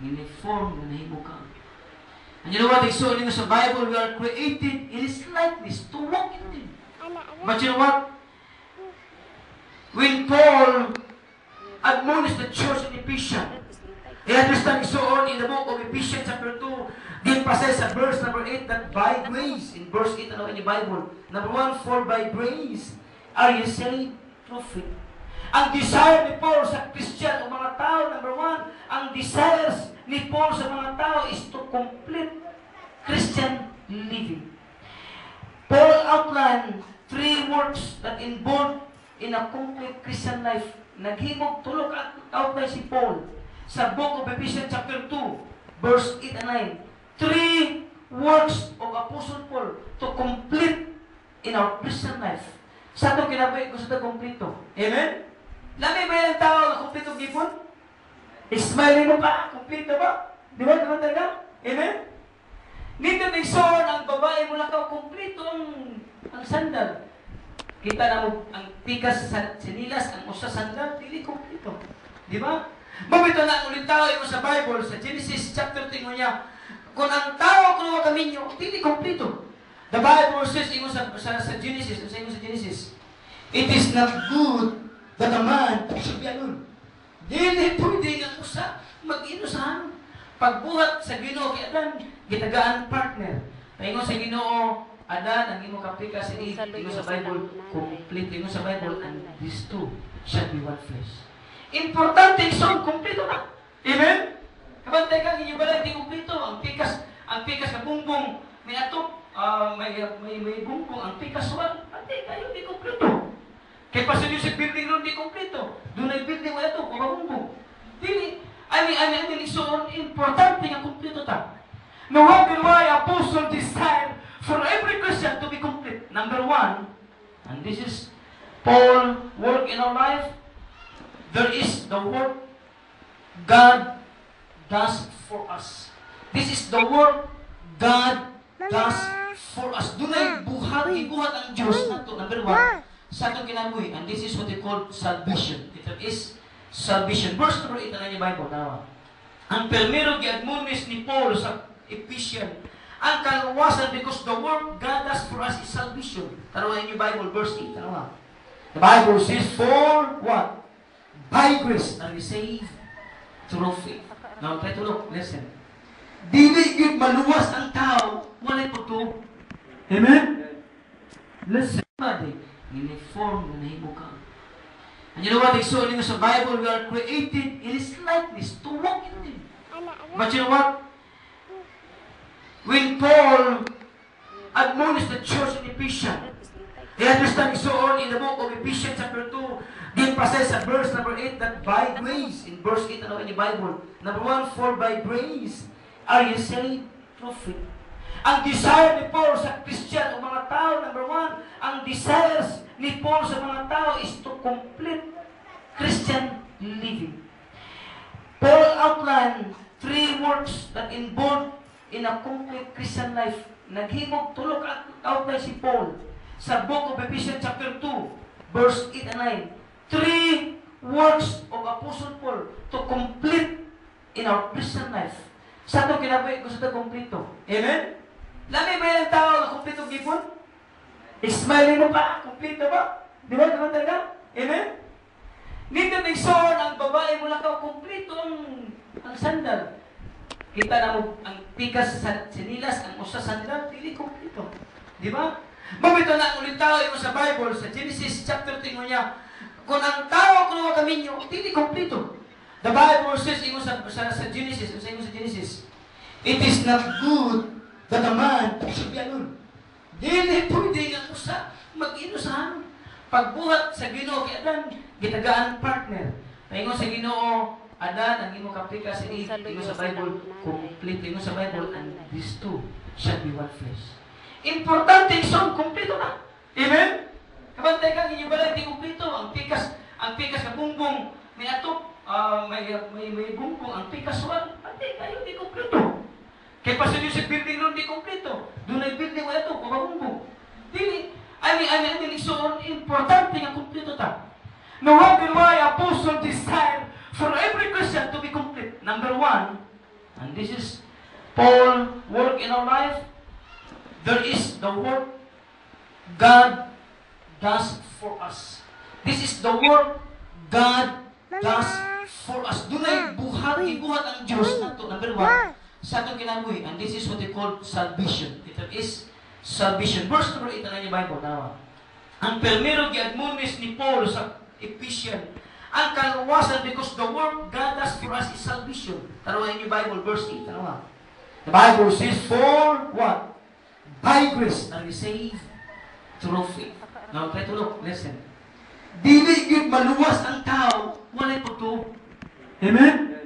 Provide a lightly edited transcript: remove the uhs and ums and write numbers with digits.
Uniform na nahimo ka. And you know what? So in the Bible, we are created in His likeness to walk in Him. But you know what? When Paul admonished the church in Ephesians, he understand so on in the book of Ephesians chapter 2, the emphasize at verse number 8 that by grace, in verse 8 in the Bible, number 1, for by grace are you saved through faith. Ang desire ni Paul sa Christian o mga tao, number 1, ang desires ni Paul sa mga tao is to complete Christian living. Paul outlined 3 works that involved in a complete Christian life. Naghimog tulog outline si Paul sa book of Ephesians chapter 2, verse 8 and 9. 3 works of Apostle Paul to complete in our Christian life. Sa itong kinabuhi, gusto na kumplito. Amen? Lami ba yung tao na kumplito gipon? Ismailin mo pa, kumplito ba? Di ba naman talaga? Amen? Nito nagsoon ang babae mula ka, kumplito ang sandal. Kita na mo, ang tigas sa sinilas, ang usa sandal, dili kumplito. Di ba? Mabito na ulit tao mo sa Bible, sa Genesis chapter 3 niya, kung ang tao kung mga kami nyo, dili kumplito. The Bible says, sa Genesis, it is not good that a man should be alone. Dili pwede nga usa mag-inusahan. Pagbuhat sa Ginoo kay Adan, gitagaan partner. Paingon sa Ginoo, Adan, ang imo kapika sa Imo sa Bible, complete imo sa Bible, and these two shall be one flesh. Importante isong kumpleto na. Amen? Kabantay kang inyo balay, di kumpleto. Ang pikas na bumbong, may atop, may bumbong, ang pikas wal, pati kayo di kumpleto. Kaya pa sa Joseph building ron di kumpleto. Doon ay building wala ito, bumbong. Dili, I mean, so importante nga kumpleto ta. No wonder why Apostle desire for every Christian to be complete. Number 1, and this is Paul work in our life, there is the work God does for us. This is the work God does for us. Dunay ibuhat ang Diyos nato. Number 1, sa atong kinabuhi, and this is what they call salvation. It is salvation. Verse number 8 na yung Bible. Ang primero gi-admonish ni Paul sa Ephesians, ang kalawasan because the work God does for us is salvation. Tanawa yung Bible, verse 8. Tanawa. The Bible says, for what? By grace are we saved through faith. Now, try to look. Listen. Dili gid maluwas ang tao, walay po to. Amen? Listen. Uniform na nahimo ka. And you know what? So in the Bible, we are created in His likeness to walk in Him. But you know what? When Paul admonished the church in Ephesians, he understand so on in the book of Ephesians chapter 2, the emphasize at verse number 8 that by grace, in verse 8 in the Bible, number 1, for by grace are you saved through faith. Ang desire ni Paul sa Christian o mga tao, number 1, ang desires ni Paul sa mga tao is to complete Christian living. Paul outlined 3 works that involved in a complete Christian life. Naghimog tulog outline si Paul sa book of Ephesians chapter 2, verse 8 and 9. 3 works of Apostle Paul to complete in our Christian life. Sa itong kinabuhi, gusto na kumplito. Amen? Lami ba yung tao na kumplito gipon? Ismailin mo pa, kumplito ba? Di ba naman talaga? Amen? Nito nagsoon ang babae mula ka, kumplito ang sandal. Kita na mo, ang tigas sa sinilas, ang usa sandal, dili kumplito. Di ba? Mabito na ulit tao yung sa Bible, sa Genesis chapter 3 niya, kung ang tao kung mga kami nyo, dili kumplito. The Bible says sa Genesis, it is not good that a man should be alone. Dili pwede nga usa mag-inusahan. Pagbuhat sa Ginoo kay Adan, gitagaan partner. Paingon sa Ginoo, Adan, ang imo kapika sa Imo sa Bible, complete imo sa Bible, and these two shall be one flesh. Importante isong kumpleto na. Amen? Kabantay kang inyo balay, di kumpleto. Ang pikas na bumbong, may atop, may bumbong, ang pikas wal, pati kayo di kumpleto. Kaya pa sa Joseph building ron di kumpleto. Doon ay building wala ito, bumbong. Dili, I mean, so importante nga kumpleto ta. No wonder why Apostle desire For every Christian to be complete, number one, and this is Paul work in our life, there is the work God does for us. This is the work God does for us. Dunay ibuhat ang Diyos nato, number one, sa atong kinabuhi. And this is what they call salvation. It is salvation. Verse number 8 na yung Bible. Nawa. Ang permero gi-admonish ni Paul sa Ephesians, ang kaluwasan because the work God does for us is salvation. Tanawa yung Bible, verse 8. Tanawa. The Bible says, for what? By grace are we saved through faith. Now, try to look. Listen. Dili gyud maluwas ang tao, walay pagtuo. Amen?